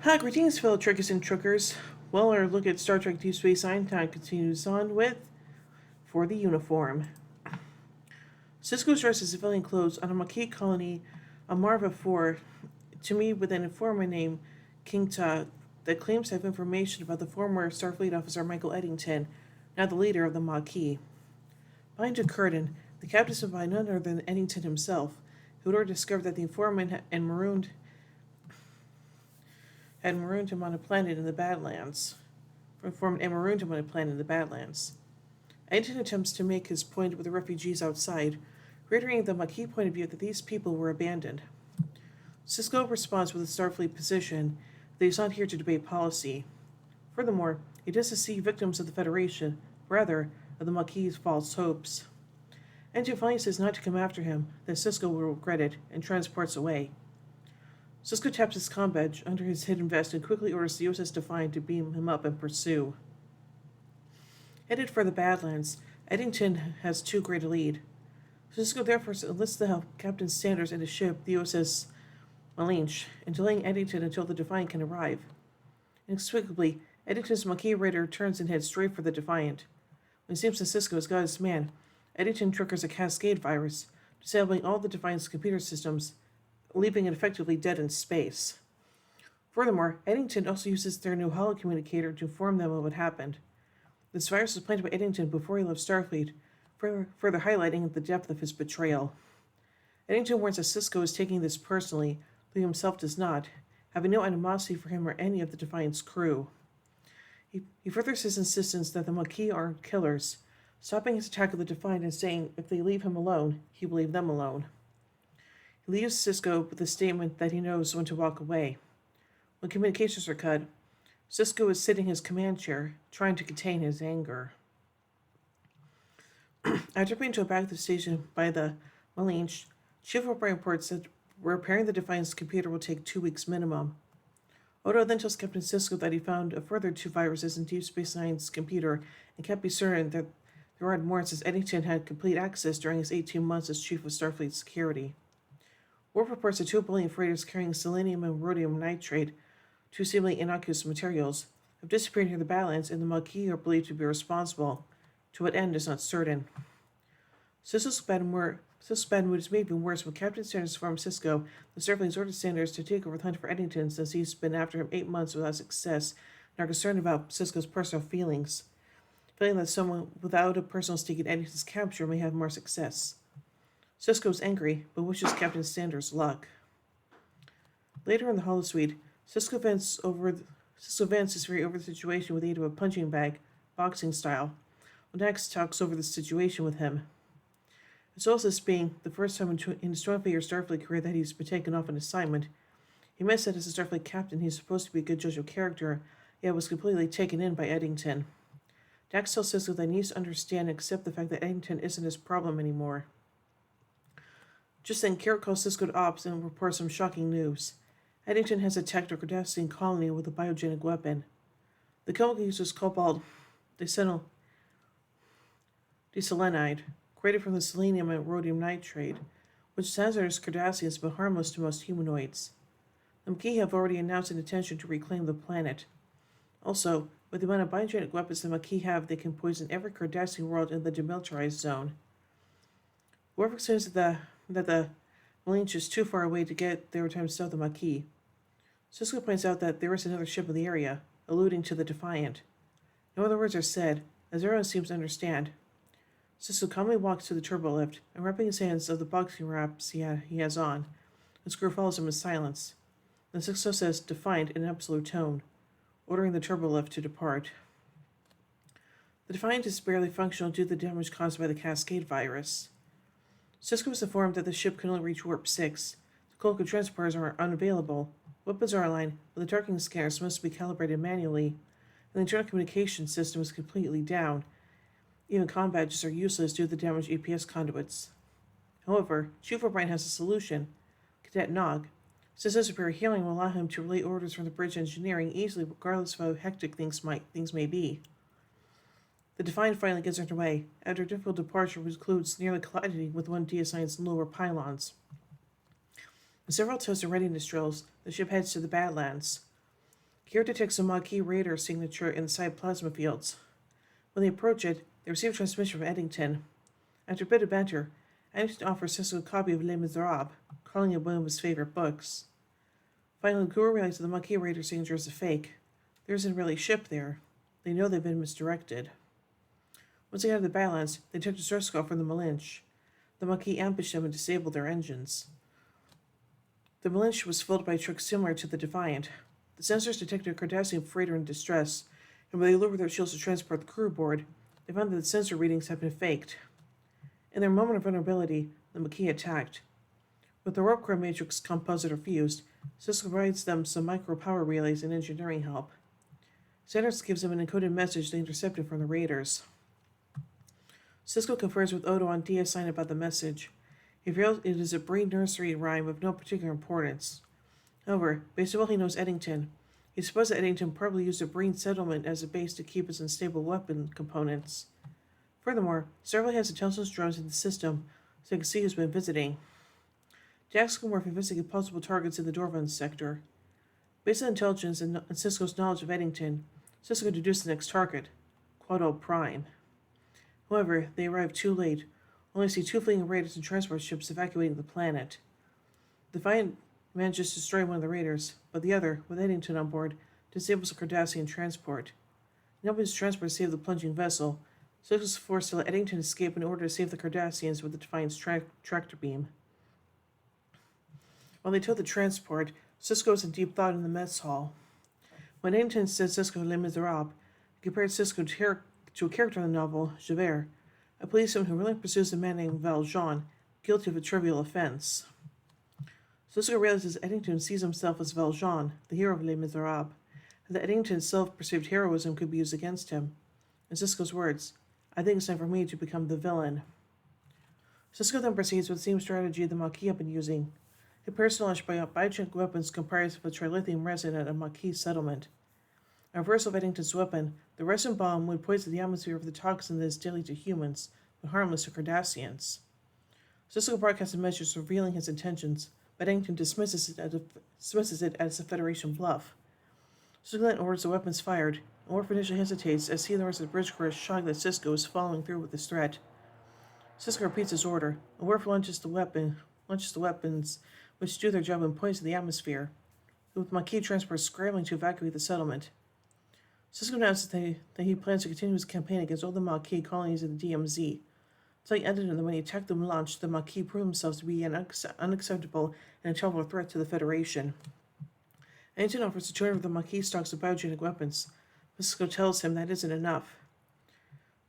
Hi, greetings, fellow Trekkers and Truckers. Well, our look at Star Trek Deep Space Nine time continues on with For the Uniform. Cisco is dressed in civilian clothes on a Maquis colony on Marva 4 to meet with an informant named King Ta that claims to have information about the former Starfleet officer Michael Eddington, now the leader of the Maquis. Behind a curtain, the captain is by none other than Eddington himself, who had already discovered that the informant had marooned him on a planet in the Badlands. Formed and marooned him on a planet in the Badlands. Eddington attempts to make his point with the refugees outside, reiterating the Maquis point of view that these people were abandoned. Cisco responds with a Starfleet position that he's not here to debate policy. Furthermore, he doesn't see victims of the Federation, rather, of the Maquis' false hopes. Eddington finally says not to come after him, that Cisco will regret it, and transports away. Cisco taps his comm badge under his hidden vest and quickly orders the USS Defiant to beam him up and pursue. Headed for the Badlands, Eddington has too great a lead. Cisco therefore enlists the help of Captain Sanders and his ship, the USS Malinche, and delaying Eddington until the Defiant can arrive. Inexplicably, Eddington's Maquis raider turns and heads straight for the Defiant. When it seems that Cisco has got his man, Eddington triggers a cascade virus, disabling all the Defiant's computer systems, leaving it effectively dead in space. Furthermore, Eddington also uses their new holocommunicator to inform them of what happened. This virus was planted by Eddington before he left Starfleet, further highlighting the depth of his betrayal. Eddington warns that Cisco is taking this personally, though he himself does not, having no animosity for him or any of the Defiant's crew. He furthers his insistence that the Maquis are killers, stopping his attack of the Defiant and saying if they leave him alone, he will leave them alone. He leaves Cisco with the statement that he knows when to walk away. When communications are cut, Cisco is sitting in his command chair, trying to contain his anger. After being towed back to the station by the Malinche, Chief O'Brien reports that repairing the Defiant's computer will take 2 weeks minimum. Odo then tells Captain Cisco that he found a further 2 viruses in Deep Space Nine's computer and can't be certain that there are more since Eddington had complete access during his 18 months as Chief of Starfleet Security. Worf reports that 2 Bolivian freighters carrying selenium and rhodium nitrate, 2 seemingly innocuous materials, have disappeared near the Badlands, and the Maquis are believed to be responsible. To what end is not certain. Cisco's bad mood is made even worse when Captain Sanders informs Cisco that Starfleet has ordered Sanders to take over the hunt for Eddington since he's been after him 8 months without success and are concerned about Cisco's personal feelings, feeling that someone without a personal stake in Eddington's capture may have more success. Cisco is angry, but wishes Captain Sanders luck. Later in the holosuite, Cisco vents his fury over the situation with the aid of a punching bag, boxing style, when Dax talks over the situation with him. As well as this being the first time in his 12-year Starfleet career that he's been taken off an assignment, he admits that as a Starfleet captain he's supposed to be a good judge of character, yet was completely taken in by Eddington. Dax tells Cisco that he needs to understand and accept the fact that Eddington isn't his problem anymore. Just then, Kira calls Cisco to ops and reports some shocking news. Eddington has attacked a Cardassian colony with a biogenic weapon. The chemical uses cobalt diselenide, created from the selenium and rhodium nitrate, which is hazardous to Cardassians but harmless to most humanoids. The Maquis have already announced an intention to reclaim the planet. Also, with the amount of biogenic weapons the Maquis have, they can poison every Cardassian world in the demilitarized zone. Worf explains that the Malinche is too far away to get there in time to stop the Maquis. Cisco points out that there is another ship in the area, alluding to the Defiant. No other words are said, as everyone seems to understand. Cisco calmly walks to the turbolift and wrapping his hands of the boxing wraps he has on. The screw follows him in silence. Then Cisco says Defiant in an absolute tone, ordering the turbolift to depart. The Defiant is barely functional due to the damage caused by the Cascade virus. Cisco is informed that the ship can only reach Warp 6. The cloaking transporters are unavailable. Weapons are aligned, but the targeting scanners must be calibrated manually, and the internal communication system is completely down. Even comm badges are useless due to the damaged APS conduits. However, Chief O'Brien has a solution. Cadet Nog says his superior healing will allow him to relay orders from the bridge engineering easily, regardless of how hectic things may be. The Defiant finally gets underway, after a difficult departure which includes nearly colliding with one DS9's lower pylons. With several tests and readiness drills, the ship heads to the Badlands. Kira detects a Maquis radar signature inside plasma fields. When they approach it, they receive a transmission from Eddington. After a bit of banter, Eddington offers Cisco a copy of Les Miserables, calling it one of his favorite books. Finally, the crew realizes the Maquis radar signature is a fake. There isn't really a ship there. They know they've been misdirected. Once they get out of the Badlands, they took distress call from the Malinche. The Maquis ambushed them and disabled their engines. The Malinche was filled by a truck similar to the Defiant. The sensors detected a Cardassian freighter in distress, and when they lowered their shields to transport the crew aboard, they found that the sensor readings had been faked. In their moment of vulnerability, the Maquis attacked. With the warp core matrix compositor fused, Cisco provides them some micro-power relays and engineering help. Sanders gives them an encoded message they intercepted from the raiders. Cisco confers with Odo on DS9 about the message. He reveals it is a brain nursery rhyme of no particular importance. However, based on what he knows Eddington, he supposes that Eddington probably used a brain settlement as a base to keep his unstable weapon components. Furthermore, Starfleet has intelligence drones in the system, so they can see who's been visiting. Dax can work investigate possible targets in the Dorvan sector. Based on intelligence and Cisco's knowledge of Eddington, Cisco deduced the next target, Quado Prime. However, they arrive too late, only see two fleeing raiders and transport ships evacuating the planet. The Defiant manages to destroy one of the raiders, but the other, with Eddington on board, disables a Cardassian transport. Nobody's transport saved the plunging vessel, so it was forced to let Eddington escape in order to save the Cardassians with the Defiant's tractor beam. While they tow the transport, Cisco is in deep thought in the mess hall. When Eddington says Cisco Les Miserables, he compared Cisco to a character in the novel, Javert, a policeman who really pursues a man named Valjean, guilty of a trivial offense. Cisco realizes Eddington sees himself as Valjean, the hero of Les Miserables, and that Eddington's self-perceived heroism could be used against him. In Cisco's words, I think it's time for me to become the villain. Cisco then proceeds with the same strategy the Maquis have been using. He personalized biogenic weapons comprised of a trilithium resin at a Maquis settlement. A reversal of Eddington's weapon, the resin bomb would poison the atmosphere with the toxin that is deadly to humans, but harmless to Cardassians. Cisco broadcasts a message revealing his intentions, but Eddington dismisses it as a Federation bluff. Cisco then orders the weapons fired, and Worf initially hesitates as he learns that Bridge Crew is shocked that Cisco is following through with his threat. Cisco repeats his order, and Worf launches the weapons, which do their job and poison the atmosphere, with Maquis transports scrambling to evacuate the settlement. Cisco announces that he plans to continue his campaign against all the Maquis colonies in the DMZ. It's like ended when he attacked them and launched, the Maquis proved themselves to be an unacceptable and intolerable threat to the Federation. Eddington offers to turn over the Maquis stocks of biogenic weapons. Cisco tells him that isn't enough.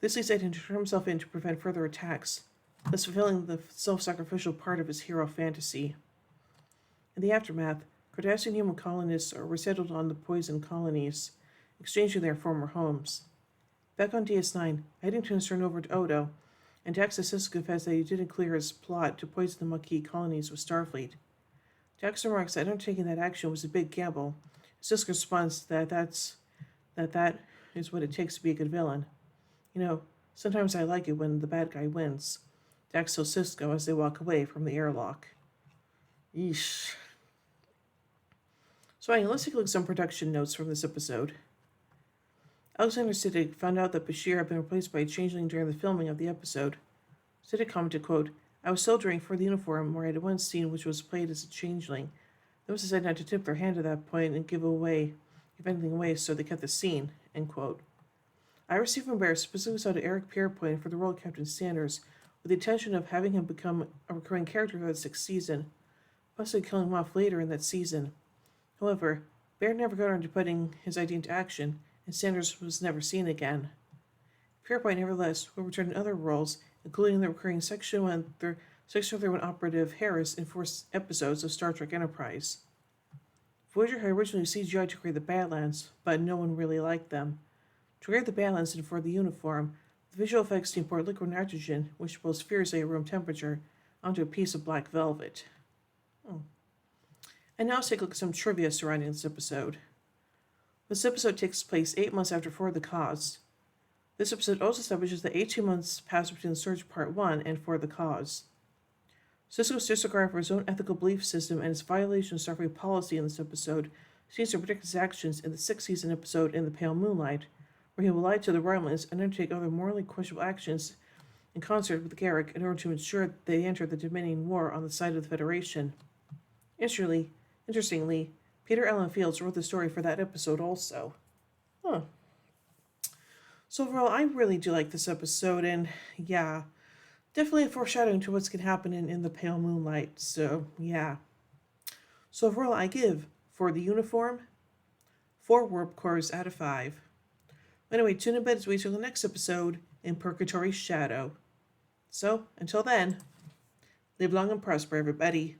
This leads Eddington to turn himself in to prevent further attacks, thus fulfilling the self-sacrificial part of his hero fantasy. In the aftermath, Cardassian human colonists are resettled on the poison colonies, exchanging their former homes. Back on DS9, Eddington is turned over to Odo, and Dax says Cisco confessed that he didn't clear his plot to poison the Maquis colonies with Starfleet. Dax remarks that undertaking that action was a big gamble. Cisco responds that that is what it takes to be a good villain. You know, sometimes I like it when the bad guy wins. Dax tells Cisco as they walk away from the airlock. Yeesh. So anyway, let's take a look at some production notes from this episode. Alexander Siddig found out that Bashir had been replaced by a changeling during the filming of the episode. Siddig commented, quote, I was soldering for the uniform where I had one scene which was played as a changeling. They was decided not to tip their hand at that point and give anything away, so they cut the scene, end quote. I received from Bear specifically sought Eric Pierpoint for the role of Captain Sanders, with the intention of having him become a recurring character for the 6th season, possibly killing him off later in that season. However, Bear never got around to putting his idea into action, and Sanders was never seen again. Pierpoint, nevertheless, will return in other roles, including the recurring Section 31 operative Harris in 4 episodes of Star Trek Enterprise. Voyager had originally CGI to create the Badlands, but no one really liked them. To create the Badlands and for the uniform, the visual effects team poured liquid nitrogen, which blows fiercely at room temperature, onto a piece of black velvet. And now let's take a look at some trivia surrounding this episode. This episode takes place 8 months after For the Cause. This episode also establishes that 18 months passed between the Surge Part 1 and For the Cause. Cisco's disregard for his own ethical belief system and his violation of Starfleet policy in this episode seems to predict his actions in the sixth season episode In the Pale Moonlight, where he will lie to the Romulans and undertake other morally questionable actions in concert with Garrick in order to ensure that they enter the Dominion War on the side of the Federation. Interestingly, Peter Allen Fields wrote the story for that episode also. Huh. So overall, I really do like this episode, and yeah, definitely a foreshadowing to what's going to happen in The Pale Moonlight, so yeah. So overall, I give, for the uniform, 4 warp cores out of 5. Anyway, tune in as we wait till the next episode in Purgatory's Shadow. So, until then, live long and prosper, everybody.